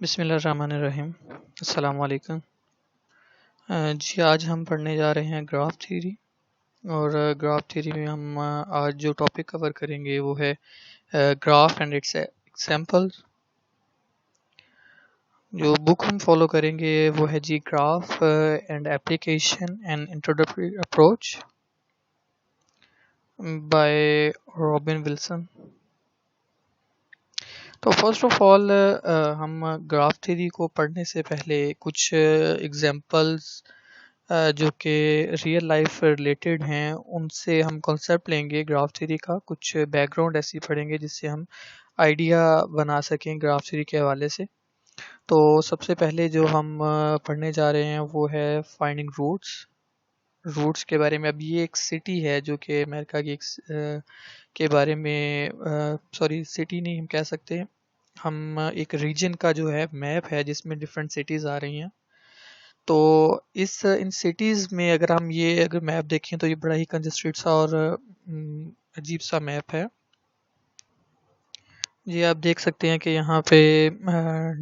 बिस्मिल्लाहिर्रहमानिर्रहीम। अस्सलाम वालेकुम। जी आज हम पढ़ने जा रहे हैं ग्राफ थ्योरी। और ग्राफ थ्योरी में हम आज जो टॉपिक कवर करेंगे वो है ग्राफ एंड इट्स एग्जांपल्स। जो बुक हम फॉलो करेंगे वो है जी graph and application and introductory approach by Robin Wilson. तो फर्स्ट ऑफ ऑल हम ग्राफ थ्योरी को पढ़ने से पहले कुछ एग्जांपल्स जो कि रियल लाइफ रिलेटेड हैं उनसे हम कॉन्सेप्ट लेंगे ग्राफ थ्योरी का, कुछ बैकग्राउंड ऐसी पढ़ेंगे जिससे हम आइडिया बना सकें ग्राफ थ्योरी के हवाले से। तो सबसे पहले जो हम पढ़ने जा रहे हैं वो है फाइंडिंग रूट्स। रूट्स के बारे में, अब ये एक सिटी है जो कि अमेरिका की के बारे में, सॉरी सिटी नहीं हम कह सकते, हम एक रीजन का जो है मैप है जिसमें डिफरेंट सिटीज़ आ रही हैं। तो इस इन सिटीज़ में अगर मैप देखें तो ये बड़ा ही कंजस्टेड सा और अजीब सा मैप है। ये आप देख सकते हैं कि यहाँ पे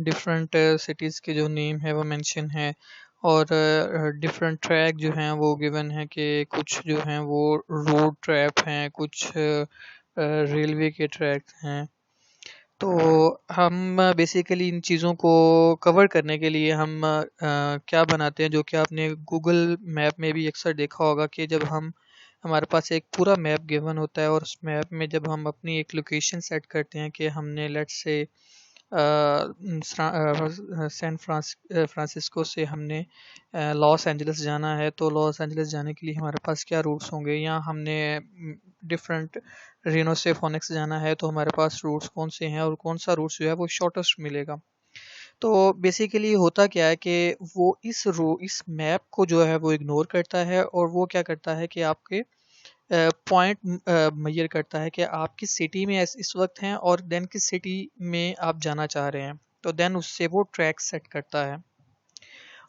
डिफरेंट सिटीज़ के जो नेम है वो मेंशन है और डिफरेंट ट्रैक जो हैं वो गिवन है कि कुछ जो हैं वो रोड ट्रैक हैं, कुछ रेलवे के ट्रैक हैं। तो हम बेसिकली इन चीज़ों को कवर करने के लिए हम क्या बनाते हैं, जो कि आपने गूगल मैप में भी अक्सर देखा होगा कि जब हम हमारे पास एक पूरा मैप गिवन होता है और उस मैप में जब हम अपनी एक लोकेशन सेट करते हैं कि हमने लेट्स से फ्रांसिस्को से हमने लॉस एंजल्स जाना है, तो लॉस एंजल्स जाने के लिए हमारे पास क्या रूट्स होंगे, या हमने डिफरेंट रेनो से फोनिक्स जाना है तो हमारे पास रूट्स कौन से हैं और कौन सा रूट्स जो है वो शॉर्टेस्ट मिलेगा। तो बेसिकली होता क्या है कि वो इस मैप को जो है वो इग्नोर करता है और वो क्या करता है कि आपके पॉइंट मेजर करता है कि आप किस सिटी में इस वक्त हैं और देन किस सिटी में आप जाना चाह रहे हैं। तो देन उससे वो ट्रैक सेट करता है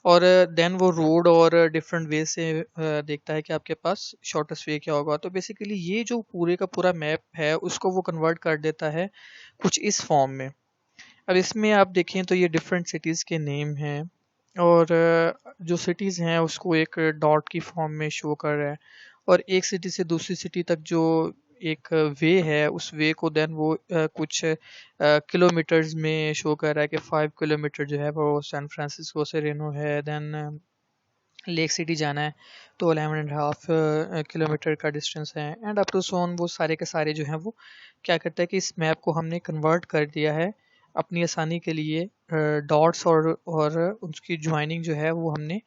और देन वो रोड और डिफरेंट वे से देखता है कि आपके पास शॉर्टेस्ट वे क्या होगा। तो बेसिकली ये जो पूरे का पूरा मैप है उसको वो कन्वर्ट कर देता है कुछ इस फॉर्म में। अब इसमें आप देखें तो ये डिफरेंट सिटीज़ के नेम हैं और जो सिटीज़ हैं उसको एक डॉट की फॉर्म में शो कर रहा है और एक सिटी से दूसरी सिटी तक जो एक वे है उस वे को देन वो कुछ किलोमीटर्स में शो कर रहा है कि 5 किलोमीटर जो है वो सैन फ्रांसिस्को से रेनो है। देन लेक सिटी जाना है तो 11.5 किलोमीटर का डिस्टेंस है एंड अप टू सोन। वो सारे के सारे जो हैं वो क्या करता है कि इस मैप को हमने कन्वर्ट कर दिया है अपनी आसानी के लिए। डॉट्स और उसकी ज्वाइनिंग जो है वो हमने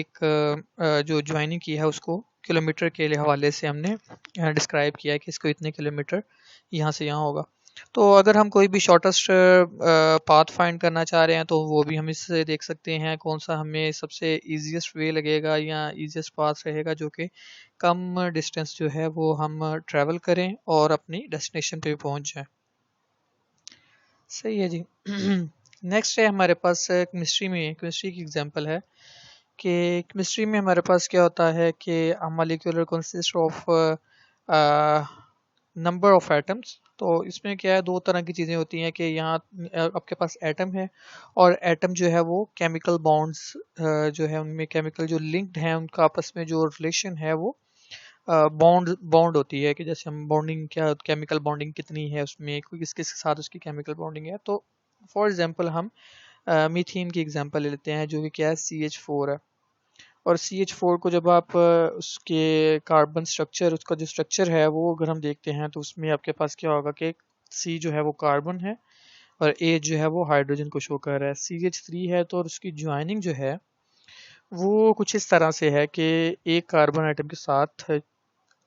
एक जो ज्वाइनिंग की है उसको किलोमीटर के हवाले से हमने डिस्क्राइब किया है कि इसको इतने किलोमीटर यहाँ से यहाँ होगा। तो अगर हम कोई भी शॉर्टेस्ट पाथ फाइंड करना चाह रहे हैं तो वो भी हम इससे देख सकते हैं कौन सा हमें सबसे इजीएस्ट वे लगेगा या इजीएस्ट पाथ रहेगा जो कि कम डिस्टेंस जो है वो हम ट्रैवल करें और अपनी डेस्टिनेशन पे पहुंच जाएं। सही है जी। नेक्स्ट है हमारे पास केमिस्ट्री की एग्जांपल है कि केमिस्ट्री में हमारे पास क्या होता है कि a molecular consist of number of atoms. तो इसमें क्या है, दो तरह की चीज़ें होती हैं कि यहाँ आपके पास एटम है और एटम जो है वो केमिकल बॉन्ड्स जो है उनमें केमिकल जो लिंक्ड हैं उनका आपस में जो रिलेशन है वो बॉन्ड बॉन्ड होती है कि जैसे हम बॉन्डिंग क्या केमिकल बॉन्डिंग कितनी है उसमें, किस किस के साथ उसकी केमिकल बॉन्डिंग है। तो फॉर एग्जांपल हम मीथेन की एग्जांपल ले लेते हैं जो कि क्या है CH4 है। और CH4 को जब आप उसके कार्बन स्ट्रक्चर, उसका जो स्ट्रक्चर है वो अगर हम देखते हैं तो उसमें आपके पास क्या होगा कि C जो है वो कार्बन है और A जो है वो हाइड्रोजन को शो कर रहा है। CH3 है तो और उसकी ज्वाइनिंग जो है वो कुछ इस तरह से है कि एक कार्बन आइटम के साथ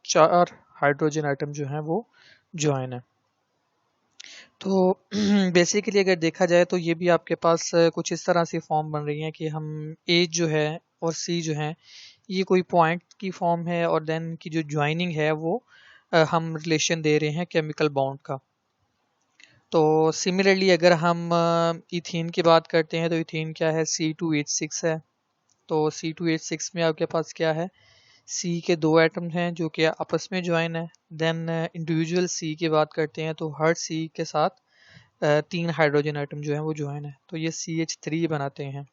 4 हाइड्रोजन आइटम जो हैं वो ज्वाइन है। तो बेसिकली अगर देखा जाए तो ये भी आपके पास कुछ इस तरह से फॉर्म बन रही है कि हम A जो है और C जो है ये कोई पॉइंट की फॉर्म है और देन की जो ज्वाइनिंग है वो हम रिलेशन दे रहे हैं केमिकल बॉन्ड का। तो सिमिलरली अगर हम इथीन की बात करते हैं तो इथीन क्या है, C2H6 है। तो C2H6 में आपके पास क्या है, C के दो एटम हैं जो कि आपस में ज्वाइन है। देन इंडिविजुअल C की बात करते हैं तो हर C के साथ तीन हाइड्रोजन आइटम जो है वो ज्वाइन है, तो ये CH3 बनाते हैं।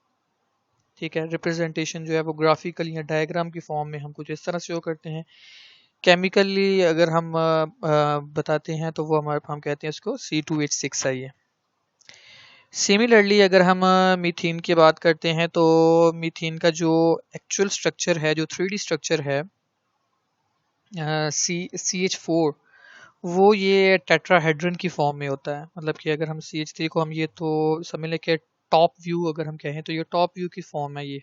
ठीक है, रिप्रेजेंटेशन जो है वो ग्राफिकल या डायग्राम की फॉर्म में हम कुछ इस तरह शो करते हैं। केमिकली अगर हम बताते हैं तो वो हम कहते हैं इसको C2H6 है ये। सिमिलरली अगर हम मीथेन की बात करते हैं तो मीथेन का जो एक्चुअल स्ट्रक्चर है, जो 3D स्ट्रक्चर है CH4, वो ये टेट्राहेड्रन की फॉर्म में होता है। मतलब कि अगर हम CH3 को हम ये तो समझ लें कि टॉप व्यू अगर हम कहें तो ये टॉप व्यू की फॉर्म है ये,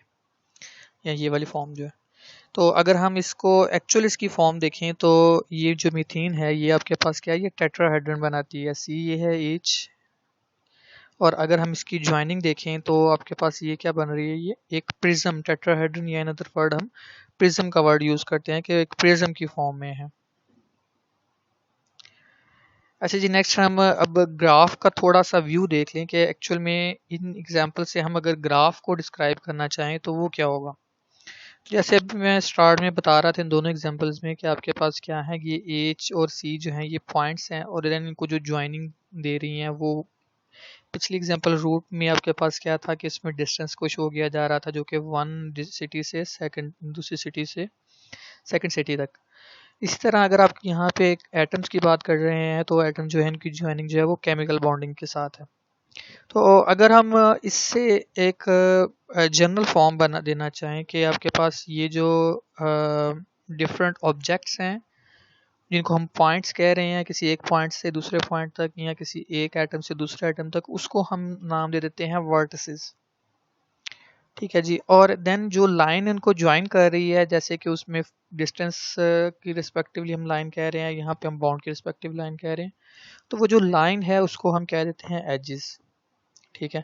या ये वाली फॉर्म जो है। तो अगर हम इसको एक्चुअल इसकी फॉर्म देखें तो ये जो मीथेन है ये आपके पास क्या है, ये टेट्राहेड्रन बनाती है। C ये है H, और अगर हम इसकी ज्वाइनिंग देखें तो आपके पास ये क्या बन रही है, ये एक प्रिज्म, टेट्राहेड्रन या अनदर वर्ड हम प्रिज्म का वर्ड यूज करते हैं कि एक प्रिज्म की फॉर्म में है। अच्छा जी, नेक्स्ट हम अब ग्राफ का थोड़ा सा व्यू देख लें कि एक्चुअल में इन एग्जांपल से हम अगर ग्राफ को डिस्क्राइब करना चाहें तो वो क्या होगा। जैसे अभी मैं स्टार्ट में बता रहा था इन दोनों एग्जांपल्स में कि आपके पास क्या है, ये H और C जो है ये पॉइंट्स हैं, और देन इनको जो ज्वाइनिंग दे रही हैं वो पिछली एग्जांपल रूट में आपके पास क्या था कि इसमें डिस्टेंस को शो किया जा रहा था, जो कि वन सिटी से सेकंड, दूसरी सिटी से सेकंड सिटी तक। इसी तरह अगर आप यहाँ पे एटम्स की बात कर रहे हैं तो एटम जो है इनकी ज्वाइनिंग जो है वो केमिकल बॉन्डिंग के साथ है। तो अगर हम इससे एक जनरल फॉर्म बना देना चाहें कि आपके पास ये जो डिफरेंट ऑब्जेक्ट्स हैं जिनको हम पॉइंट्स कह रहे हैं, किसी एक पॉइंट से दूसरे पॉइंट तक या किसी एक एटम से दूसरे एटम तक, उसको हम नाम दे देते हैं वर्टिसेस। ठीक है जी, और देन जो लाइन इनको ज्वाइन कर रही है, जैसे कि उसमें डिस्टेंस की रिस्पेक्टिवली हम लाइन कह रहे हैं, यहाँ पे हम बाउंड की रिस्पेक्टिव लाइन कह रहे हैं, तो वो जो लाइन है उसको हम कह देते हैं एजेस। ठीक है,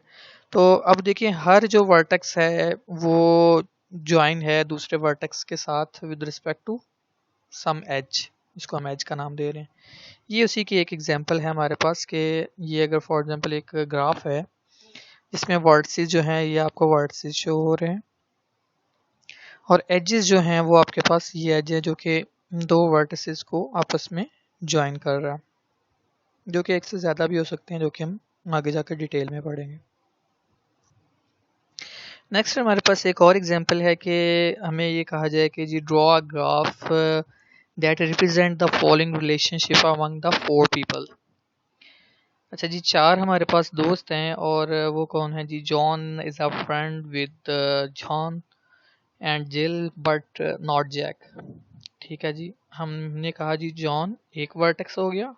तो अब देखिए हर जो वर्टेक्स है वो ज्वाइन है दूसरे वर्टेक्स के साथ with respect to some edge, इसको हम एज का नाम दे रहे हैं। ये उसी की एक एग्जांपल है हमारे पास कि ये अगर फॉर एग्जांपल एक ग्राफ है इसमें वर्टिसेस जो हैं ये आपको वर्टिसेस शो हो रहे हैं, और एजेस जो हैं वो आपके पास ये एज है जो कि दो वर्टिसेस को आपस में ज्वाइन कर रहा है, जो कि एक से ज़्यादा भी हो सकते हैं, जो कि हम आगे जाकर डिटेल में पढ़ेंगे। नेक्स्ट हमारे पास एक और एग्जांपल है कि हमें ये कहा जाए कि जी draw a graph that represent the following relationship among the four people. अच्छा जी, चार हमारे पास दोस्त हैं, और वो कौन है जी, John is a friend with John and Jill but not Jack. ठीक है जी, हमने कहा जी जॉन एक वर्टेक्स हो गया,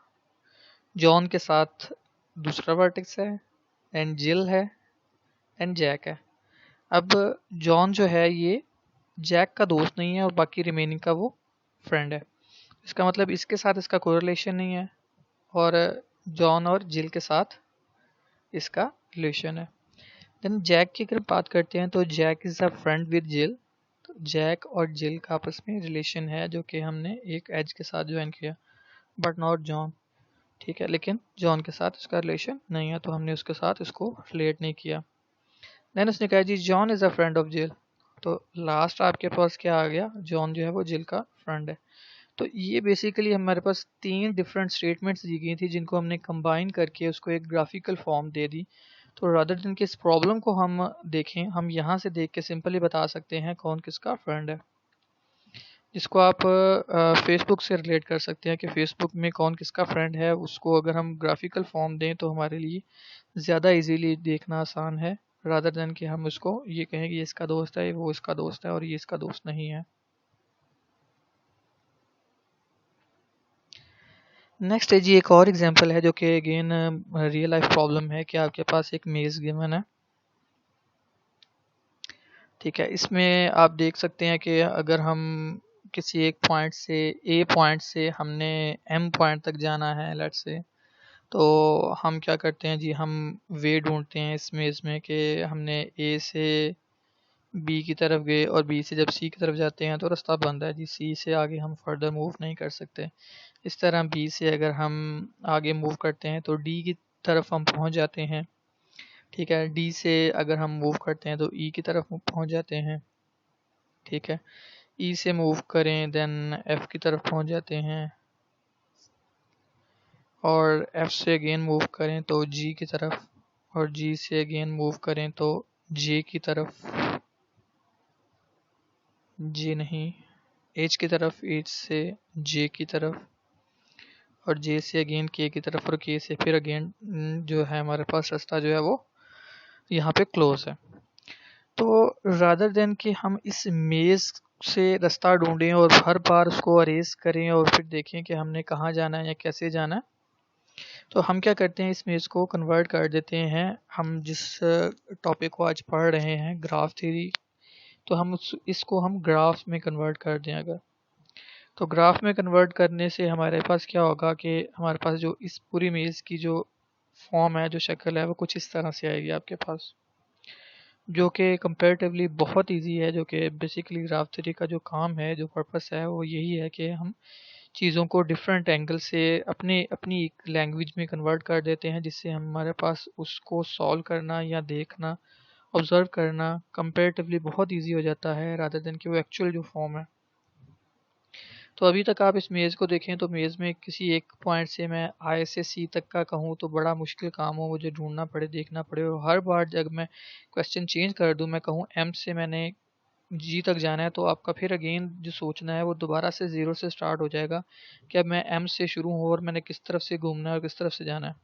जॉन के साथ दूसरा वर्टेक्स है, एंड जिल है, एंड जैक है। अब जॉन जो है ये जैक का दोस्त नहीं है और बाकी रिमेनिंग का वो फ्रेंड है, इसका मतलब इसके साथ इसका कोई रिलेशन नहीं है, और जॉन और जिल के साथ इसका रिलेशन है। देन जैक की अगर बात करते हैं तो Jack is a friend with Jill, तो जैक और जिल का आपस में रिलेशन है जो कि हमने एक एज के साथ ज्वाइन किया, बट नॉट जॉन। ठीक है, लेकिन जॉन के साथ इसका रिलेशन नहीं है तो हमने उसके साथ इसको रिलेट नहीं किया। देन उसने कहा जी John is a friend of Jill, तो लास्ट आपके पास क्या आ गया, जॉन जो है वो जिल का फ्रेंड है। तो ये बेसिकली हमारे पास तीन डिफरेंट स्टेटमेंट्स दी गई थी जिनको हमने कंबाइन करके उसको एक ग्राफिकल फॉर्म दे दी। तो रादर देन कि इस प्रॉब्लम को हम देखें, हम यहाँ से देख के सिंपली बता सकते हैं कौन किसका फ्रेंड है, जिसको आप फेसबुक से रिलेट कर सकते हैं कि फेसबुक में कौन किसका फ्रेंड है। उसको अगर हम ग्राफिकल फॉर्म दें तो हमारे लिए ज़्यादा इजीली देखना आसान है, रादर देन कि हम उसको ये कहें कि ये इसका दोस्त है, वो इसका दोस्त है और ये इसका दोस्त नहीं है। नेक्स्ट है जी एक और एग्जांपल है जो कि अगेन रियल लाइफ प्रॉब्लम है कि आपके पास एक मेज गिवन है। ठीक है, इसमें आप देख सकते हैं कि अगर हम किसी एक पॉइंट से ए पॉइंट से हमने एम पॉइंट तक जाना है लेट्स से, तो हम क्या करते हैं जी, हम वे ढूंढते हैं इस मेज में कि हमने ए से बी की तरफ गए और बी से जब सी की तरफ जाते हैं तो रास्ता बंद है जी, सी से आगे हम फर्दर मूव नहीं कर सकते। इस तरह बी से अगर हम आगे मूव करते हैं तो डी की तरफ हम पहुंच जाते हैं। ठीक है, डी से अगर हम मूव करते हैं तो ई की तरफ पहुंच जाते हैं। ठीक है, ई से मूव करें देन एफ की तरफ पहुंच जाते हैं, और F से अगेन मूव करें तो G की तरफ, और G से अगेन मूव करें तो J की तरफ, J नहीं H की तरफ, H से J की तरफ, और J से अगेन K की तरफ, और K से फिर अगेन जो है हमारे पास रास्ता जो है वो यहाँ पे क्लोज है। तो रादर देन कि हम इस मेज़ से रास्ता ढूंढें और हर बार उसको अरेज करें और फिर देखें कि हमने कहाँ जाना है या कैसे जाना है, तो हम क्या करते हैं, इस मेज़ को कन्वर्ट कर देते हैं। हम जिस टॉपिक को आज पढ़ रहे हैं ग्राफ थ्योरी, तो हम इसको हम ग्राफ में कन्वर्ट कर दें अगर, तो ग्राफ में कन्वर्ट करने से हमारे पास क्या होगा कि हमारे पास जो इस पूरी मेज़ की जो फॉर्म है, जो शक्ल है, वो कुछ इस तरह से आएगी आपके पास, जो कि कंपैरेटिवली बहुत इजी है। जो कि बेसिकली ग्राफ थ्योरी का जो काम है, जो पर्पस है, वो यही है कि हम चीज़ों को डिफरेंट एंगल से अपने अपनी एक लैंग्वेज में कन्वर्ट कर देते हैं, जिससे हमारे पास उसको सॉल्व करना या देखना, ऑब्जर्व करना कंपैरेटिवली बहुत इजी हो जाता है, रादर देन कि वो एक्चुअल जो फॉर्म है। तो अभी तक आप इस मेज़ को देखें तो मेज़ में किसी एक पॉइंट से मैं आई से सी तक का कहूँ तो बड़ा मुश्किल काम हो, मुझे ढूंढना पड़े, देखना पड़े, और हर बार जब मैं क्वेश्चन चेंज कर दूँ, मैं कहूँ एम से मैंने जी तक जाना है, तो आपका फिर अगेन जो सोचना है वो दोबारा से ज़ीरो से स्टार्ट हो जाएगा कि अब मैं एम से शुरू हूँ और मैंने किस तरफ से घूमना है और किस तरफ से जाना है।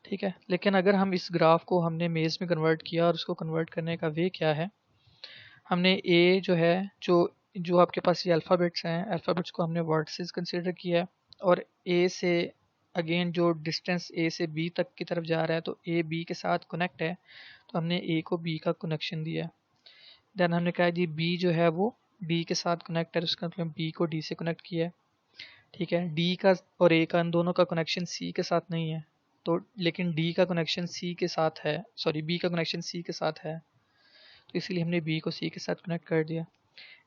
ठीक है, लेकिन अगर हम इस ग्राफ को हमने मेज़ में कन्वर्ट किया, और उसको कन्वर्ट करने का वे क्या है, हमने ए जो है, जो जो आपके पास ये अल्फ़ाबेट्स हैं, अल्फ़ाबेट्स को हमने वर्टिसेस कंसिडर किया है, और ए से अगेन जो डिस्टेंस ए से बी तक की तरफ जा रहा है, तो ए बी के साथ कनेक्ट है, तो हमने ए को बी का कनेक्शन दिया है। देन हमने कहा जी बी जो है वो डी के साथ कनेक्ट है, उसका मतलब बी को डी से कनेक्ट किया है। ठीक है, डी का और ए का, इन दोनों का कनेक्शन सी के साथ नहीं है, तो लेकिन डी का कनेक्शन सी के साथ है, सॉरी बी का कनेक्शन सी के साथ है, तो इसलिए हमने बी को सी के साथ कनेक्ट कर दिया।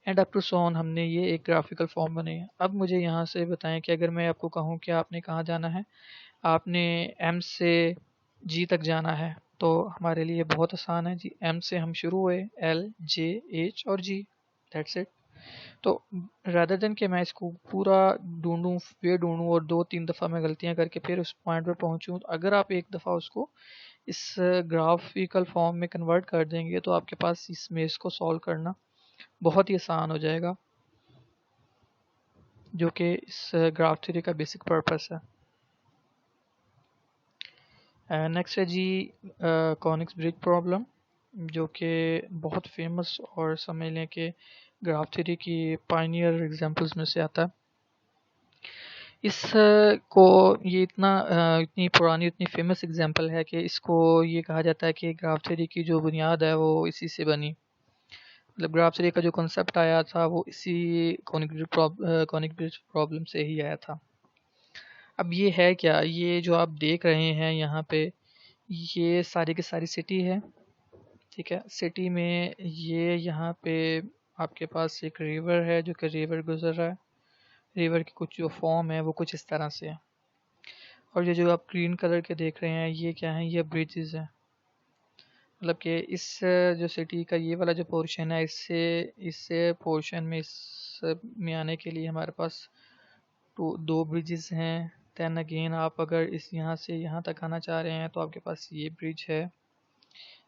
And up to so on, हमने ये एक ग्राफिकल फॉर्म बनाई है। अब मुझे यहाँ से बताएं कि अगर मैं आपको कहूँ कि आपने कहाँ जाना है, आपने एम से जी तक जाना है, तो हमारे लिए बहुत आसान है जी, एम से हम शुरू हुए, एल जे एच और जी, दैट्स इट। तो रादर देन कि मैं इसको पूरा ढूंढूं, वे ढूंढूं और 2-3 दफ़ा मैं गलतियां करके फिर उस पॉइंट पर पहुंचूं, तो अगर आप एक दफ़ा उसको इस ग्राफिकल फॉर्म में कन्वर्ट कर देंगे, तो आपके पास इस मेज़ को सॉल्व करना बहुत ही आसान हो जाएगा, जो कि इस ग्राफ थ्योरी का बेसिक पर्पस है। नेक्स्ट है जी कॉनिक्स ब्रिज प्रॉब्लम, जो कि बहुत फेमस और समझ लें कि ग्राफ थ्योरी की पायनियर एग्जांपल्स में से आता है। इस को ये इतनी पुरानी, इतनी फेमस एग्जांपल है कि इसको ये कहा जाता है कि ग्राफ थ्योरी की जो बुनियाद है वो इसी से बनी, मतलब ग्राफ थ्योरी का जो कॉन्सेप्ट आया था वो इसी कॉनिक ब्रिज प्रॉब्लम से ही आया था। अब ये है क्या, ये जो आप देख रहे हैं यहाँ पे, ये सारी की सारी सिटी है। ठीक है, सिटी में ये यहाँ पे आपके पास एक रिवर है, जो कि रिवर गुजर रहा है, रिवर की कुछ जो फॉर्म है वो कुछ इस तरह से है, और ये जो आप ग्रीन कलर के देख रहे हैं ये क्या है, ये ब्रिजेस हैं। मतलब कि इस जो सिटी का ये वाला जो पोर्शन है, इससे इससे पोर्शन में इस में आने के लिए हमारे पास दो ब्रिजेस हैं। दैन अगेन आप अगर इस यहाँ से यहाँ तक आना चाह रहे हैं तो आपके पास ये ब्रिज है,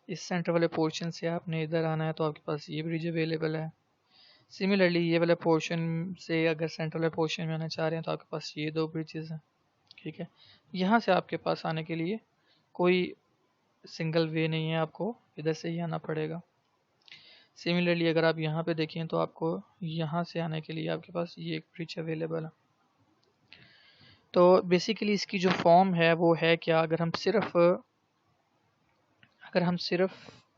इस सेंटर वाले पोर्शन से आपने इधर आना है तो आपके पास ये ब्रिज अवेलेबल है। सिमिलरली ये वाले पोर्शन से अगर सेंटर वाले पोर्शन में आना चाह रहे हैं तो आपके पास ये दो ब्रिजेस हैं। ठीक है, यहाँ से आपके पास आने के लिए कोई सिंगल वे नहीं है, आपको इधर से ही आना पड़ेगा। सिमिलरली अगर आप यहाँ पे देखें तो आपको यहाँ से आने के लिए आपके पास ये एक ब्रिज अवेलेबल है। तो बेसिकली इसकी जो फॉर्म है वो है क्या, अगर हम सिर्फ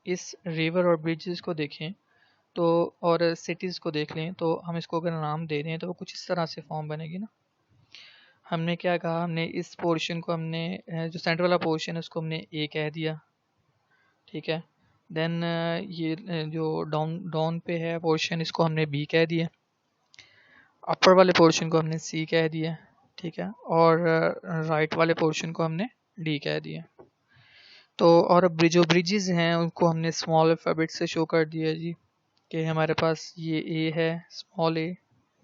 इस रिवर और ब्रिजेस को देखें तो, और सिटीज़ को देख लें, तो हम इसको अगर नाम दे दें तो वो कुछ इस तरह से फॉर्म बनेगी ना। हमने क्या कहा, हमने इस पोर्शन को, हमने जो सेंटर वाला पोर्शन है उसको हमने ए कह दिया। ठीक है, देन ये जो डाउन डाउन पे है पोर्शन, इसको हमने बी कह दिया। अपर वाले पोर्शन को हमने सी कह दिया। ठीक है, और राइट वाले पोर्शन को हमने डी कह दिया। तो और जो ब्रिजेस हैं उनको हमने स्मॉल अल्फ़ाबेट से शो कर दिया जी, कि हमारे पास ये ए है, स्मॉल ए,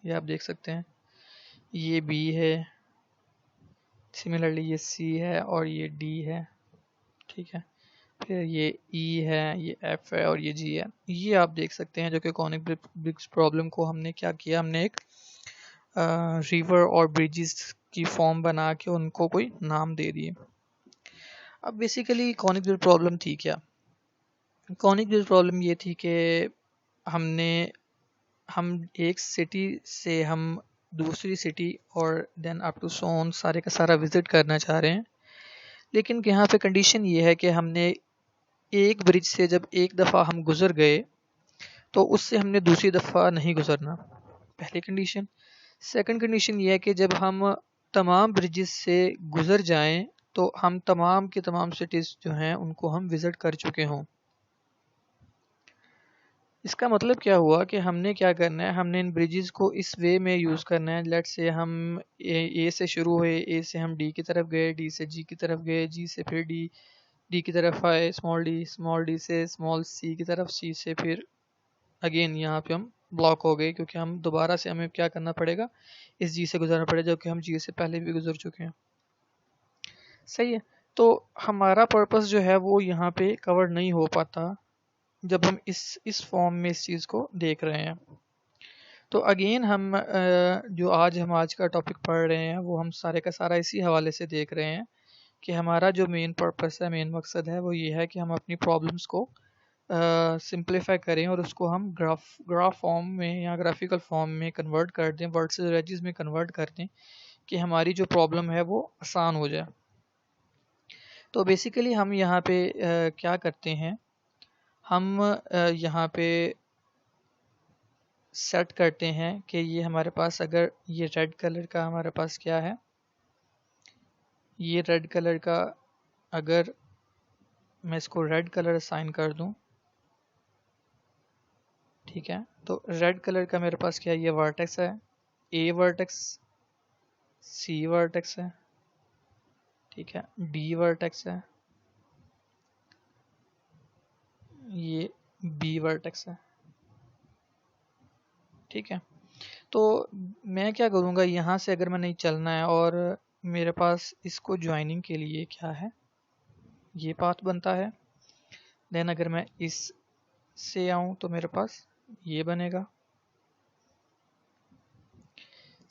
ये आप देख सकते हैं, ये बी है, सिमिलरली ये C है और ये D है, ठीक है। फिर ये E है, ये F है और ये G है। ये आप देख सकते हैं जो कि कॉनिक ब्रिक्स प्रॉब्लम को हमने क्या किया, हमने एक रिवर और ब्रिजेस की फॉर्म बना के उनको कोई नाम दे दिए। अब बेसिकली कॉनिक ब्रिक्स प्रॉब्लम थी क्या? कॉनिक ब्रिक्स प्रॉब्लम ये थी कि हम एक सिटी से हम दूसरी सिटी और देन अप टू सोन सारे का सारा विजिट करना चाह रहे हैं, लेकिन यहाँ पे कंडीशन ये है कि हमने एक ब्रिज से जब एक दफ़ा हम गुजर गए तो उससे हमने दूसरी दफ़ा नहीं गुजरना, पहली कंडीशन। सेकंड कंडीशन ये है कि जब हम तमाम ब्रिजेस से गुजर जाएं तो हम तमाम के तमाम सिटीज़ जो हैं उनको हम विज़िट कर चुके हों। इसका मतलब क्या हुआ कि हमने क्या करना है, हमने इन ब्रिजेस को इस वे में यूज़ करना है। लेट्स से हम ए से शुरू हुए, ए से हम डी की तरफ गए, डी से जी की तरफ गए, जी से फिर डी की तरफ आए, स्मॉल डी से स्मॉल सी की तरफ, सी से फिर अगेन यहाँ पे हम ब्लॉक हो गए क्योंकि हम दोबारा से हमें क्या करना पड़ेगा, इस जी से गुजरना पड़ेगा जो कि हम जी से पहले भी गुजर चुके हैं। सही है। तो हमारा पर्पस जो है वो यहाँ पे कवर नहीं हो पाता जब हम इस फॉर्म में इस चीज़ को देख रहे हैं। तो अगेन हम जो आज का टॉपिक पढ़ रहे हैं वो हम सारे का सारा इसी हवाले से देख रहे हैं कि हमारा जो मेन पर्पस है, मेन मकसद है वो ये है कि हम अपनी प्रॉब्लम्स को सिंप्लीफाई करें और उसको हम ग्राफ फॉर्म में या ग्राफिकल फॉर्म में कन्वर्ट कर दें, वर्ड्स से रेजिस में कन्वर्ट कर दें कि हमारी जो प्रॉब्लम है वो आसान हो जाए। तो बेसिकली हम यहाँ पे क्या करते हैं, हम यहाँ पे सेट करते हैं कि ये हमारे पास अगर ये रेड कलर का हमारे पास क्या है, ये रेड कलर का अगर मैं इसको रेड कलर असाइन कर दूं, ठीक है, तो रेड कलर का मेरे पास क्या है, ये वर्टेक्स है, ए वर्टेक्स, सी वर्टेक्स है, ठीक है, डी वर्टेक्स है, ये बी वर्टेक्स है, ठीक है। तो मैं क्या करूँगा, यहाँ से अगर मैं नहीं चलना है और मेरे पास इसको ज्वाइनिंग के लिए क्या है, ये पाथ बनता है। देन अगर मैं इस से आऊँ तो मेरे पास ये बनेगा।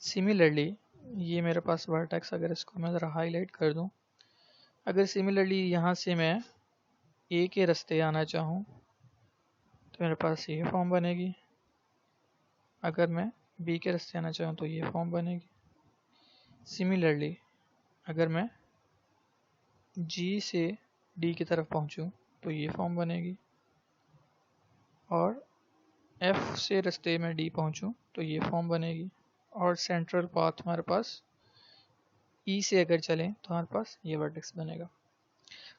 सिमिलरली ये मेरे पास वर्टेक्स, अगर इसको मैं ज़रा हाईलाइट कर दूँ, अगर सिमिलरली यहाँ से मैं ए के रास्ते आना चाहूँ तो मेरे पास ये फॉर्म बनेगी। अगर मैं बी के रास्ते आना चाहूँ तो ये फॉर्म बनेगी। सिमिलरली अगर मैं जी से डी की तरफ पहुँचूँ तो ये फॉर्म बनेगी, और एफ से रास्ते में डी पहुँचूँ तो ये फॉर्म बनेगी, और सेंट्रल पाथ हमारे पास ई से अगर चलें तो हमारे पास ये वर्टेक्स बनेगा।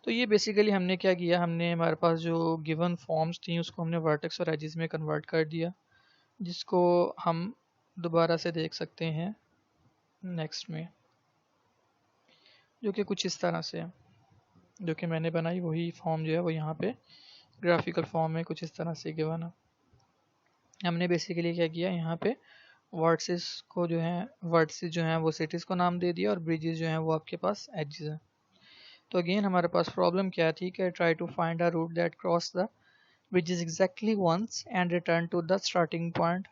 तो ये बेसिकली हमने क्या किया, हमने हमारे पास जो गिवन फॉर्म्स थी उसको हमने वर्टेक्स और एजेस में कन्वर्ट कर दिया, जिसको हम दोबारा से देख सकते हैं नेक्स्ट में, जो कि कुछ इस तरह से है। जो कि मैंने बनाई वही फॉर्म जो है वो यहाँ पे ग्राफिकल फॉर्म में कुछ इस तरह से गिवन है। हमने बेसिकली क्या किया, यहाँ पे वर्ड्सेस जो हैं वो सिटीज़ को नाम दे दिया और ब्रिजेस जो हैं वो आपके पास एजेस हैं। तो अगेन हमारे पास प्रॉब्लम क्या थी कि try to find a route that cross the bridges exactly once and return to the starting point.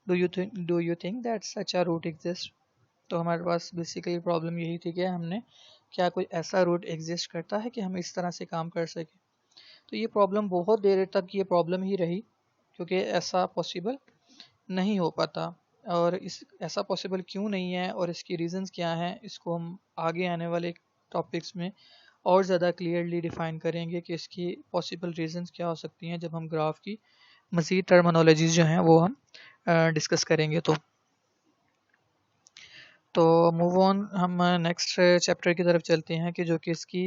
Do you think that such a route exists? तो हमारे पास बेसिकली प्रॉब्लम यही थी कि हमने क्या कोई ऐसा रूट एग्जिस्ट करता है कि हम इस तरह से काम कर सकें। तो ये प्रॉब्लम बहुत देर तक ये प्रॉब्लम ही रही क्योंकि ऐसा पॉसिबल नहीं हो पाता। और इस ऐसा पॉसिबल क्यों नहीं है और इसकी रीज़न्स क्या हैं, इसको हम आगे आने वाले टॉपिक्स में और ज़्यादा क्लियरली डिफ़ाइन करेंगे कि इसकी पॉसिबल रीज़न्स क्या हो सकती हैं जब हम ग्राफ की मज़ीद टर्मिनोलॉजीज़ जो हैं वो हम डिस्कस करेंगे। तो मूव ऑन, हम नेक्स्ट चैप्टर की तरफ चलते हैं कि जो कि इसकी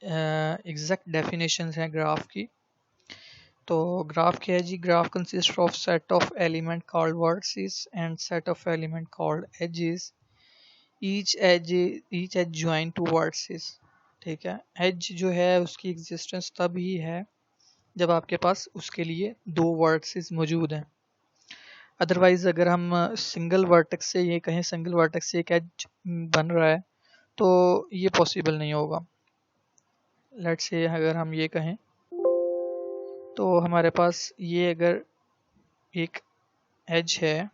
एग्जैक्ट डेफिनेशंस हैं ग्राफ की। तो ग्राफ क्या है जी, graph consist of set of element called vertices and set of element called edges, each edge join two vertices. ठीक है, एज जो है उसकी एग्जिस्टेंस तब ही है जब आपके पास उसके लिए दो वर्टिसेस मौजूद हैं। अदरवाइज अगर हम सिंगल वर्टेक्स से ये कहें, सिंगल वर्टेक्स से एक एज बन रहा है तो ये पॉसिबल नहीं होगा। लेट्स से अगर हम ये कहें तो हमारे पास ये अगर एक एज है,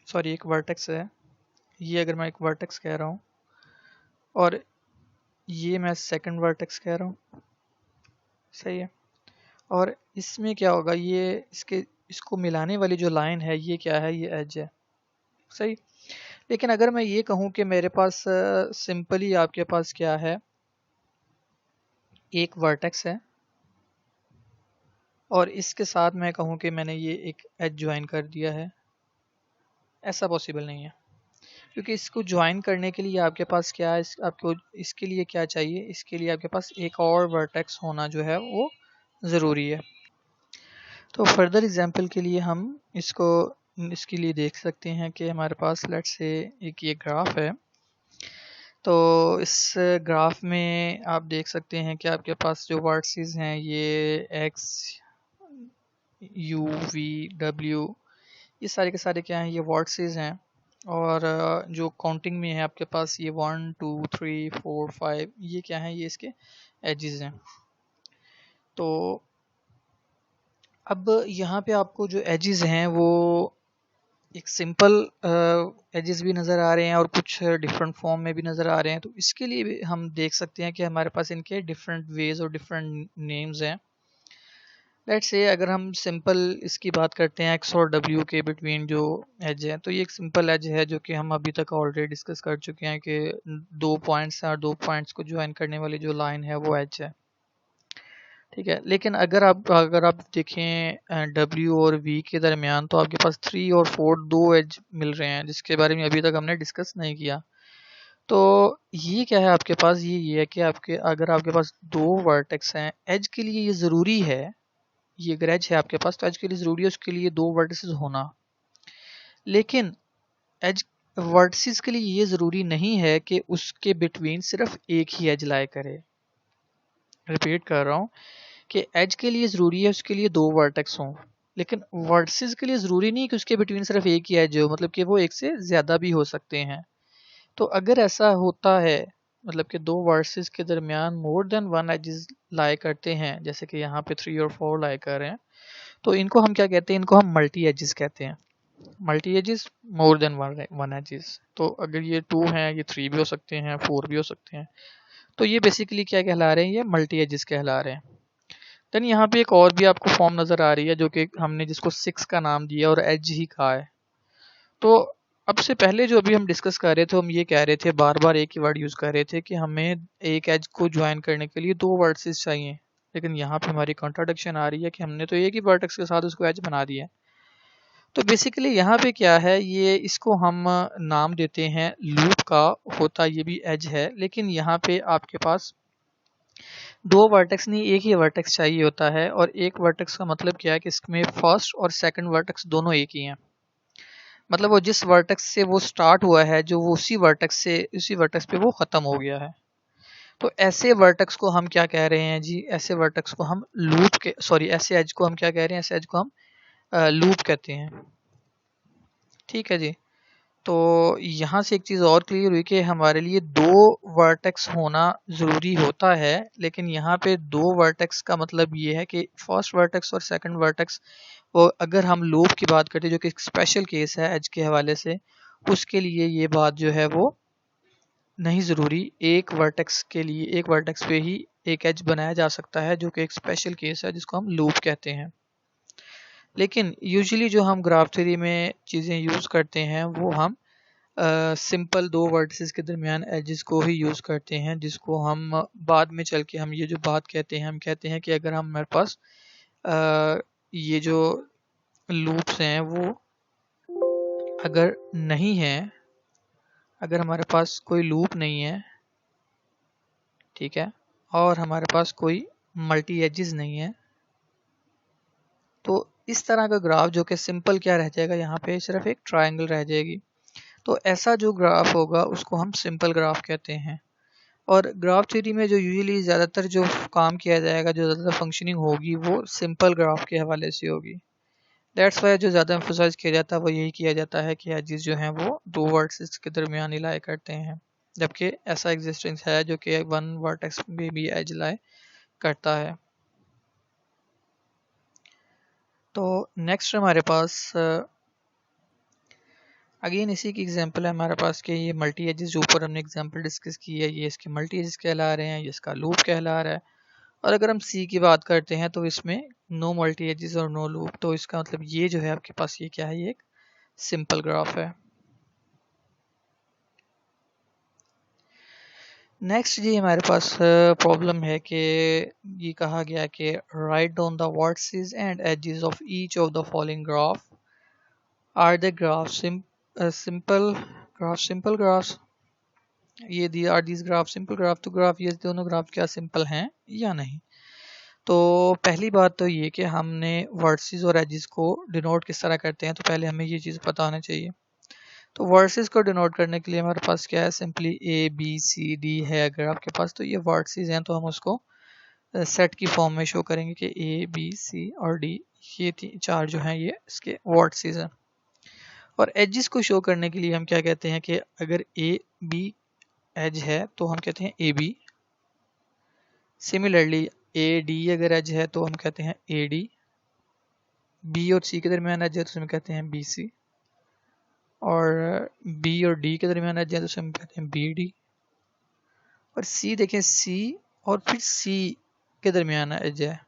सॉरी एक वर्टेक्स है, ये अगर मैं एक वर्टेक्स कह रहा हूँ और ये मैं सेकंड वर्टेक्स कह रहा हूँ, सही है। और इसमें क्या होगा, ये इसको मिलाने वाली जो लाइन है ये क्या है, ये एज है, सही। लेकिन अगर मैं ये कहूँ कि मेरे पास सिंपली आपके पास क्या है, एक वर्टेक्स है और इसके साथ मैं कहूँ कि मैंने ये एक एज ज्वाइन कर दिया है, ऐसा पॉसिबल नहीं है। क्योंकि इसको ज्वाइन करने के लिए आपके पास क्या है, आपको इसके लिए क्या चाहिए, इसके लिए आपके पास एक और वर्टेक्स होना जो है वो ज़रूरी है। तो फर्दर एग्जांपल के लिए हम इसके लिए देख सकते हैं कि हमारे पास लेट्स से एक ये ग्राफ है। तो इस ग्राफ में आप देख सकते हैं कि आपके पास जो वर्टिसेस हैं ये x, u, v, w, ये सारे के सारे क्या हैं, ये वर्टिसेस हैं। और जो काउंटिंग में है आपके पास ये 1 2 3 4 5, ये क्या है, ये इसके एजेस हैं। तो अब यहाँ पे आपको जो एजेस हैं वो एक सिंपल एजेस भी नज़र आ रहे हैं और कुछ डिफरेंट फॉर्म में भी नज़र आ रहे हैं। तो इसके लिए भी हम देख सकते हैं कि हमारे पास इनके डिफरेंट वेज और डिफरेंट नेम्स हैं। लेट्स से अगर हम सिंपल इसकी बात करते हैं एक्स और डब्ल्यू के बिटवीन जो एज है, तो ये एक सिंपल एज है जो कि हम अभी तक ऑलरेडी डिस्कस कर चुके हैं कि दो पॉइंट्स हैं और दो पॉइंट्स को ज्वाइन करने वाली जो लाइन है वो एज है, ठीक है। लेकिन अगर आप देखें डब्ल्यू और वी के दरमियान, तो आपके पास 3 और 4 दो एज मिल रहे हैं जिसके बारे में अभी तक हमने डिस्कस नहीं किया। तो ये क्या है आपके पास, ये है कि अगर आपके पास दो वर्टेक्स हैं, एज के लिए ये ज़रूरी है, ये अगर एज है आपके पास तो एज के लिए ज़रूरी है उसके लिए दो वर्टिसेस होना। लेकिन एज वर्टिसेस के लिए ये ज़रूरी नहीं है कि उसके बिटवीन सिर्फ एक ही एज लाए करे। रिपीट कर रहा हूँ कि एज के लिए ज़रूरी है उसके लिए दो वर्टेक्स हों, लेकिन वर्टिसेस के लिए ज़रूरी नहीं कि उसके बिटवीन सिर्फ एक ही एज हो, मतलब कि वो एक से ज़्यादा भी हो सकते हैं। तो अगर ऐसा होता है, मतलब कि दो वर्सेस के दरमियान मोर देन वन एजेस लाए करते हैं, जैसे कि यहाँ पे 3 और 4 लाए कर रहे हैं, तो इनको हम क्या कहते हैं, इनको हम मल्टी एजेस कहते हैं। Multi edges more than one edges. तो अगर ये 2 हैं, ये 3 भी हो सकते हैं, 4 भी हो सकते हैं। तो ये बेसिकली क्या कहला रहे हैं, ये मल्टी एजेस कहला रहे हैं। देन यहाँ पे एक और भी आपको फॉर्म नज़र आ रही है जो कि हमने जिसको 6 का नाम दिया और एज ही कहा है। तो अब से पहले जो अभी हम डिस्कस कर रहे थे, हम ये कह रहे थे, बार बार एक ही वर्ड यूज़ कर रहे थे कि हमें एक एज को ज्वाइन करने के लिए दो वर्ड्स चाहिए। लेकिन यहाँ पे हमारी कॉन्ट्राडिक्शन आ रही है कि हमने तो एक ही वर्टेक्स के साथ उसको एज बना दिया है। तो बेसिकली यहाँ पे क्या है, ये इसको हम नाम देते हैं लूप का, होता ये भी एज है, लेकिन यहाँ पे आपके पास दो वर्टेक्स नहीं एक ही वर्टेक्स चाहिए होता है। और एक वर्टेक्स का मतलब क्या है कि इसमें फर्स्ट और सेकंड वर्टेक्स दोनों एक ही हैं। मतलब वो जिस वर्टेक्स से वो स्टार्ट हुआ है, जो वो उसी वर्टेक्स पे वो ख़त्म हो गया है। तो ऐसे वर्टेक्स को हम क्या कह रहे हैं जी, ऐसे वर्टेक्स को हम ऐसे एज को हम क्या कह रहे हैं, ऐसे एज को हम लूप कहते हैं, ठीक है जी। तो यहाँ से एक चीज़ और क्लियर हुई कि हमारे लिए दो वर्टेक्स होना ज़रूरी होता है, लेकिन यहाँ पे दो वर्टेक्स का मतलब ये है कि फर्स्ट वर्टेक्स और सेकंड वर्टेक्स, वो अगर हम लूप की बात करते हैं जो कि एक स्पेशल केस है एज के हवाले से, उसके लिए ये बात जो है वो नहीं ज़रूरी। एक वर्टेक्स के लिए एक वर्टेक्स पे ही एक एज बनाया जा सकता है, जो कि एक स्पेशल केस है जिसको हम लूप कहते हैं। लेकिन यूजुअली जो हम ग्राफ थ्योरी में चीज़ें यूज़ करते हैं वो हम सिंपल दो वर्टिसेस के दरमियान एजेस को ही यूज़ करते हैं, जिसको हम बाद में चल के हम ये जो बात कहते हैं, हम कहते हैं कि अगर हमारे पास ये जो लूप्स हैं वो अगर नहीं है, अगर हमारे पास कोई लूप नहीं है, ठीक है, और हमारे पास कोई मल्टी एजेस नहीं है, तो इस तरह का ग्राफ जो कि सिंपल क्या रह जाएगा, यहाँ पे सिर्फ एक ट्रायंगल रह जाएगी। तो ऐसा जो ग्राफ होगा उसको हम सिंपल ग्राफ कहते हैं। और ग्राफ थ्योरी में जो यूजुअली ज़्यादातर जो काम किया जाएगा, जो ज़्यादातर फंक्शनिंग होगी वो सिंपल ग्राफ के हवाले से होगी। दैट्स वाई जो ज़्यादा एम्फोसाइज किया जाता है वो यही किया जाता है कि एजेस जो हैं वो दो वर्ड्स के दरमियान ही लाया करते हैं। जबकि ऐसा एग्जिस्टेंस है जो कि वन वर्टेक्स में भी एज लाई करता है। तो नेक्स्ट हमारे पास अगेन इसी की एग्जांपल है हमारे पास कि ये मल्टी एजेस जो ऊपर हमने एग्जांपल डिस्कस की है ये इसके मल्टी एजेस कहला रहे हैं, ये इसका लूप कहला रहा है। और अगर हम सी की बात करते हैं तो इसमें नो मल्टी एजेस और नो लूप, तो इसका मतलब ये जो है आपके पास ये क्या है, ये एक सिंपल ग्राफ है। नेक्स्ट जी हमारे पास प्रॉब्लम है कि ये कहा गया कि right down the vertices and edges of each of the following graph are the graph simple graphs. ये the are these graph simple graph, तो ग्राफ ये दोनों ग्राफ क्या सिंपल हैं या नहीं। तो पहली बात तो ये कि हमने वर्टिसेस और एजेस को डिनोट किस तरह करते हैं, तो पहले हमें ये चीज़ पता होना चाहिए। तो वर्टिसेस को डिनोट करने के लिए हमारे पास क्या है, simply A B C D है अगर आपके पास, तो ये वर्टिसेस हैं तो हम उसको सेट की फॉर्म में शो करेंगे कि ए बी सी और डी ये चार जो हैं ये इसके वर्टिसेस हैं। और एजेस को शो करने के लिए हम क्या कहते हैं कि अगर ए बी एज है तो हम कहते हैं A B. Similarly A D अगर एज है तो हम कहते हैं ए डी। बी और सी के दरमियान एज है तो हम कहते हैं बी सी। और बी और डी के दरमियान एज है तो हम कहते हैं बी डी। और सी देखें, सी और फिर सी के दरमियान एज है,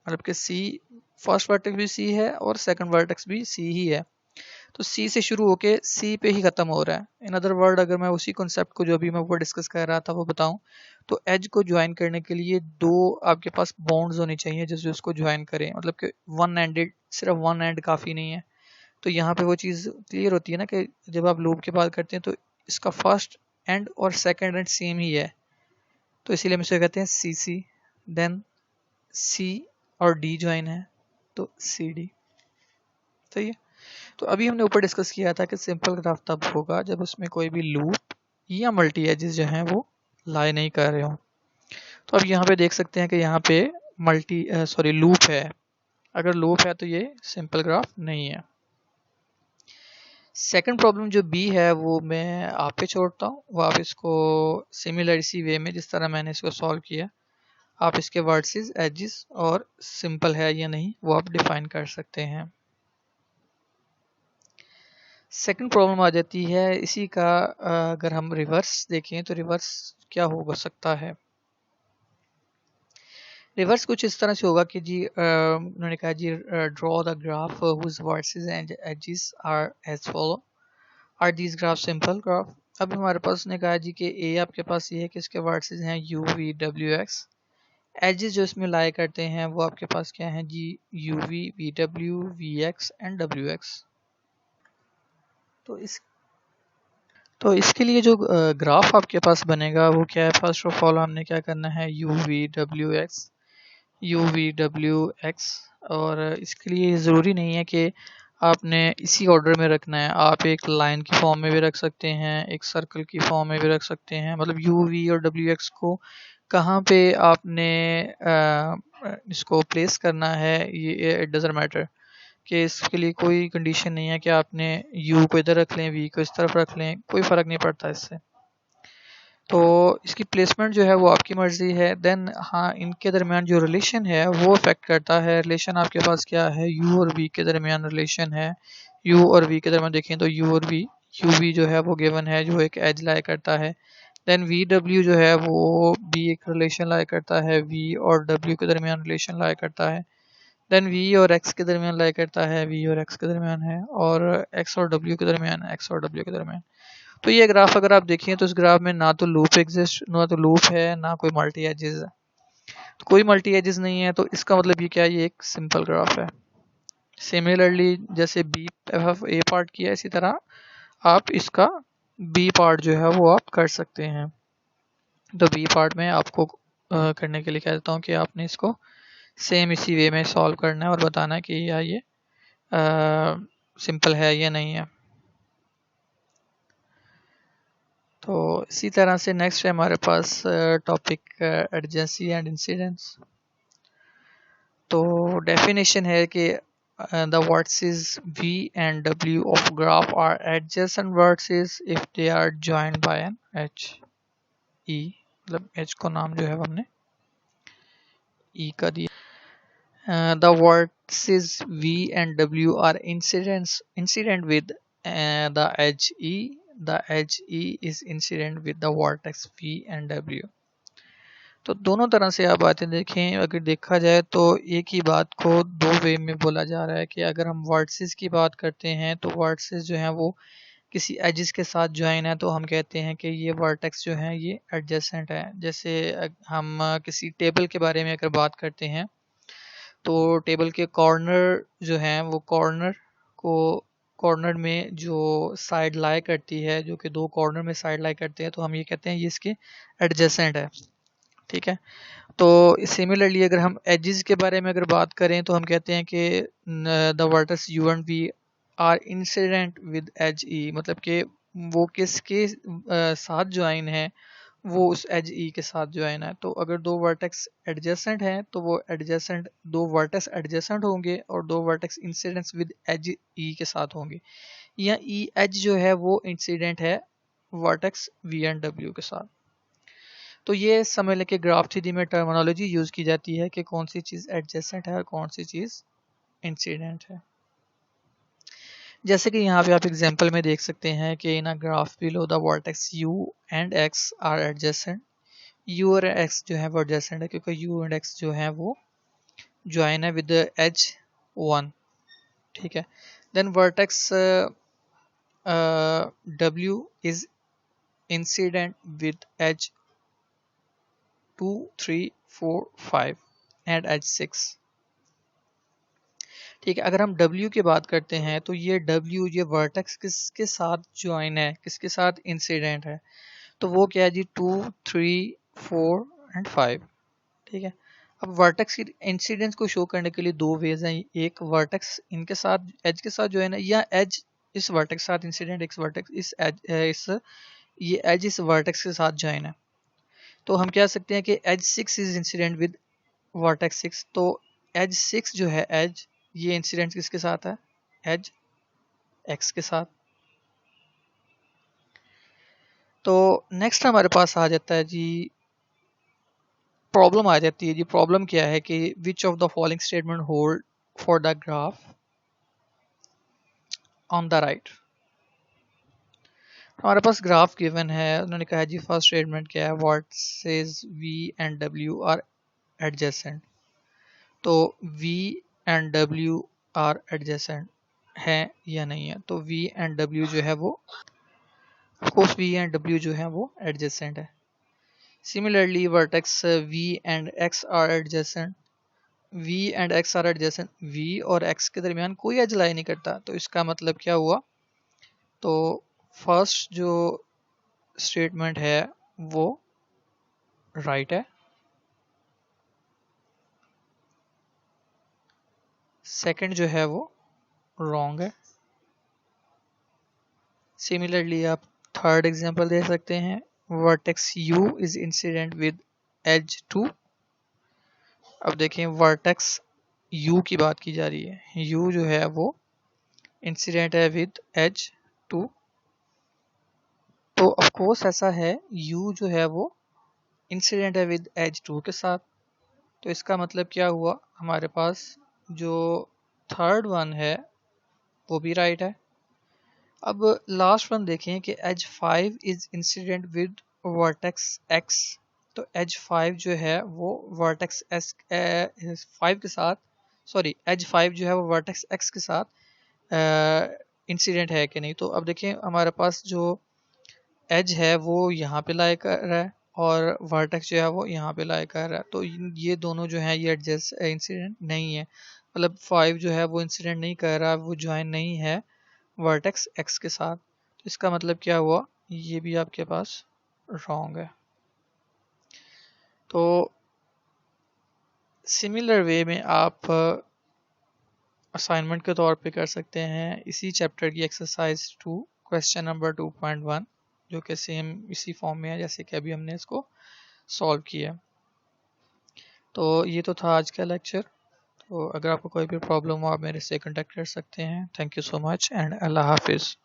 मतलब कि सी फर्स्ट वर्टेक्स भी सी है और सेकंड वर्टेक्स भी सी ही है, तो सी से शुरू होके सी पे ही खत्म हो रहा है। इन अदर वर्ड अगर मैं उसी कॉन्सेप्ट को जो अभी मैं ऊपर डिस्कस कर रहा था वो बताऊं, तो एज को ज्वाइन करने के लिए दो आपके पास बॉन्ड्स होनी चाहिए जिससे उसको ज्वाइन करें, मतलब कि वन एंडेड, सिर्फ वन एंड काफ़ी नहीं है। तो यहाँ पे वो चीज़ क्लियर होती है ना कि जब आप लूप की बात करते हैं तो इसका फर्स्ट एंड और सेकेंड एंड सेम ही है, तो इसीलिए हम इसे कहते हैं सी सी। देन सी और डी ज्वाइन है तो सी डी। सही है। तो अभी हमने ऊपर डिस्कस किया था कि सिंपल ग्राफ तब होगा जब उसमें कोई भी लूप या मल्टी एजेस जो हैं वो लाई नहीं कर रहे हो। तो अब यहाँ पे देख सकते हैं कि यहाँ पे लूप है। अगर लूप है तो ये सिंपल ग्राफ नहीं है। सेकंड प्रॉब्लम जो बी है वो मैं आप पे छोड़ता हूँ, वो आप इसको सिमिलर इसी वे में जिस तरह मैंने इसको सॉल्व किया आप इसके वर्टिसेस एजेस और सिंपल है या नहीं वो आप डिफाइन कर सकते हैं। सेकंड प्रॉब्लम आ जाती है इसी का, अगर हम रिवर्स देखें तो रिवर्स क्या हो सकता है। रिवर्स कुछ इस तरह से होगा कि जी उन्होंने कहा जी draw the graph whose vertices and edges are as follow, are these graph simple graph. अब हमारे पास ने कहा जी कि ए आपके पास ये है कि इसके वर्टिसेस हैं U V W X, edges जो इसमें लाई करते हैं वो आपके पास क्या है जी U V W V X and W X. तो इस तो इसके लिए जो ग्राफ आपके पास बनेगा वो क्या है, फर्स्ट ऑफ ऑल हमने क्या करना है यू वी डब्ल्यू एक्स। और इसके लिए ज़रूरी नहीं है कि आपने इसी ऑर्डर में रखना है, आप एक लाइन की फॉर्म में भी रख सकते हैं, एक सर्कल की फॉर्म में भी रख सकते हैं। मतलब यू वी और डब्ल्यू एक्स को कहाँ पे आपने इसको प्लेस करना है ये इट डज़ंट मैटर, कि इसके लिए कोई कंडीशन नहीं है कि आपने यू को इधर रख लें वी को इस तरफ रख लें, कोई फ़र्क नहीं पड़ता इससे। तो इसकी प्लेसमेंट जो है वो आपकी मर्ज़ी है। देन हाँ, इनके दरमियान जो रिलेशन है वो अफेक्ट करता है। रिलेशन आपके पास क्या है, यू और वी के दरमियान रिलेशन है। यू और वी के दरमियान देखें तो यू और वी, यू वी जो है वो गिवन है जो एक एज लाई करता है। देन वी डब्ल्यू जो है वो भी एक रिलेशन लाई करता है, वी और डब्ल्यू के दरमियान रिलेशन लाई करता है। देन वी और एक्स के दरमियान लाई करता है, वी और एक्स के दरमियान है, और एक्स और डब्ल्यू के दरमियान, एक्स और डब्ल्यू के दरमियान। तो ये ग्राफ अगर आप देखें तो इस ग्राफ में ना तो लूप एग्जिस्ट, ना तो लूप है, ना कोई मल्टी एजेस है। तो कोई मल्टी एजेस नहीं है तो इसका मतलब ये क्या है, ये एक सिंपल ग्राफ है। सिमिलरली जैसे बी ए पार्ट किया इसी तरह आप इसका बी पार्ट जो है वो आप कर सकते हैं। तो बी पार्ट में आपको करने के लिए कह देता हूँ कि आपने इसको सेम इसी वे में सॉल्व करना है और बताना है कि या ये सिंपल है या नहीं है। तो इसी तरह से नेक्स्ट है हमारे पास टॉपिक एडजेंसी एंड इंसिडेंस। तो डेफिनेशन है कि the vertices v and w of graph are adjacent vertices if they are joined by an h। ई, मतलब एज को नाम जो है वो हमने ई का दिया। The vertices V and W are incident with the edge E. The edge E is incident with the vertex V and W. तो दोनों तरह से आप बातें देखें, अगर देखा जाए तो एक ही बात को दो वे में बोला जा रहा है कि अगर हम वर्टिसेस की बात करते हैं तो वर्टिसेस जो हैं वो किसी एजिस के साथ ज्वाइन है तो हम कहते हैं कि ये वर्टेक्स जो है ये एडजेसेंट है। जैसे हम किसी टेबल के बारे में अगर बात करते हैं तो टेबल के कॉर्नर जो हैं वो कॉर्नर में जो साइड लाई करती है, जो कि दो कॉर्नर में साइड लाई करते हैं, तो हम ये कहते हैं ये इसके एडजेसेंट है। ठीक है, तो सिमिलरली अगर हम एजेस के बारे में अगर बात करें तो हम कहते हैं कि the vertex U and V are incident with edge E, मतलब कि वो किसके साथ ज्वाइन है, वो उस एज ई के साथ ज्वाइन है। तो अगर दो वर्टेक्स एडजेसेंट हैं तो वो एडजेसेंट दो वर्टेक्स एडजेसेंट होंगे और दो वर्टेक्स इंसिडेंट्स विद एज ई के साथ होंगे, या ई एज जो है वो इंसिडेंट है वर्टेक्स V and W के साथ। तो ये समझ लें कि ग्राफ थ्योरी में टर्मिनोलॉजी यूज की जाती है कि कौन सी चीज़ एडजेसेंट है और कौन सी चीज़ इंसिडेंट है। जैसे कि यहाँ पे आप एग्जांपल में देख सकते हैं कि in a graph below the vertex U and X are adjacent. U और X जो है वो एडजेसेंट है क्योंकि U एंड X जो है वो ज्वाइन है विद एज 1। ठीक है, then vertex W is incident with edge 2, 3, 4, 5 and edge 6। ठीक है, अगर हम W की बात करते हैं तो ये W ये वर्टेक्स किसके साथ ज्वाइन है, किसके साथ इंसिडेंट है, तो वो क्या है जी 2, 3, 4 एंड 5। ठीक है, अब वर्टेक्स की इंसिडेंस को शो करने के लिए दो वेज हैं, एक वर्टेक्स इनके साथ एज के साथ ज्वाइन है, या एज इस वर्टेक्स के साथ इंसिडेंट, एक वर्टेक्स इस एज ये एज इस वर्टेक्स के साथ ज्वाइन है। तो हम कह सकते हैं कि edge 6 is incident with vertex 6। तो एज 6 जो है एज ये इंसिडेंट किसके साथ है, एज एक्स के साथ। तो नेक्स्ट हमारे पास आ जाता है जी प्रॉब्लम आ जाती है जी। प्रॉब्लम क्या है कि which of the following statement hold for the graph on the right. हमारे पास ग्राफ गिवन है, उन्होंने कहा जी फर्स्ट स्टेटमेंट क्या है, vertices V and W are adjacent. तो V and W are adjacent है या नहीं है, तो V and W जो है वो ऑफकोर्स V and W जो है वो एडजेसेंट है। Similarly vertex V and X are adjacent. V and X are adjacent, V और X के दरमियान कोई एज लाई नहीं करता, तो इसका मतलब क्या हुआ, तो फर्स्ट जो स्टेटमेंट है वो राइट है, सेकंड जो है वो रॉन्ग है। सिमिलरली आप थर्ड एग्जांपल दे सकते हैं, vertex U is incident with edge 2। अब देखें वर्टेक्स U की बात की जा रही है, U जो है वो इंसिडेंट है विद एज 2। तो ऑफ कोर्स ऐसा है, U जो है वो इंसिडेंट है विद एज 2 के साथ। तो इसका मतलब क्या हुआ, हमारे पास जो थर्ड वन है वो भी राइट है। अब लास्ट वन देखें कि edge 5 is incident with vertex X। तो एज 5 जो है वो वर्टेक्स S 5 के साथ, सॉरी एज 5 जो है वो वर्टेक्स X के साथ इंसिडेंट है कि नहीं। तो अब देखें हमारे पास जो एज है वो यहाँ पे लाई कर रहा है और वर्टेक्स जो है वो यहाँ पे लाई कर रहा है, तो ये दोनों जो है ये एडजस्ट इंसिडेंट नहीं है, मतलब 5 जो है वो इंसिडेंट नहीं कर रहा, वो ज्वाइन नहीं है वर्टेक्स X के साथ। तो इसका मतलब क्या हुआ, ये भी आपके पास रॉन्ग है। तो सिमिलर वे में आप असाइनमेंट के तौर पे कर सकते हैं इसी चैप्टर की एक्सरसाइज 2 क्वेश्चन नंबर 2.1, जो कि सेम इसी फॉर्म में है जैसे कि अभी हमने इसको सॉल्व किया। तो ये तो था आज का लेक्चर। तो अगर आपको कोई भी प्रॉब्लम हो आप मेरे से कांटेक्ट कर सकते हैं। Thank you so much and अल्लाह हाफिज़।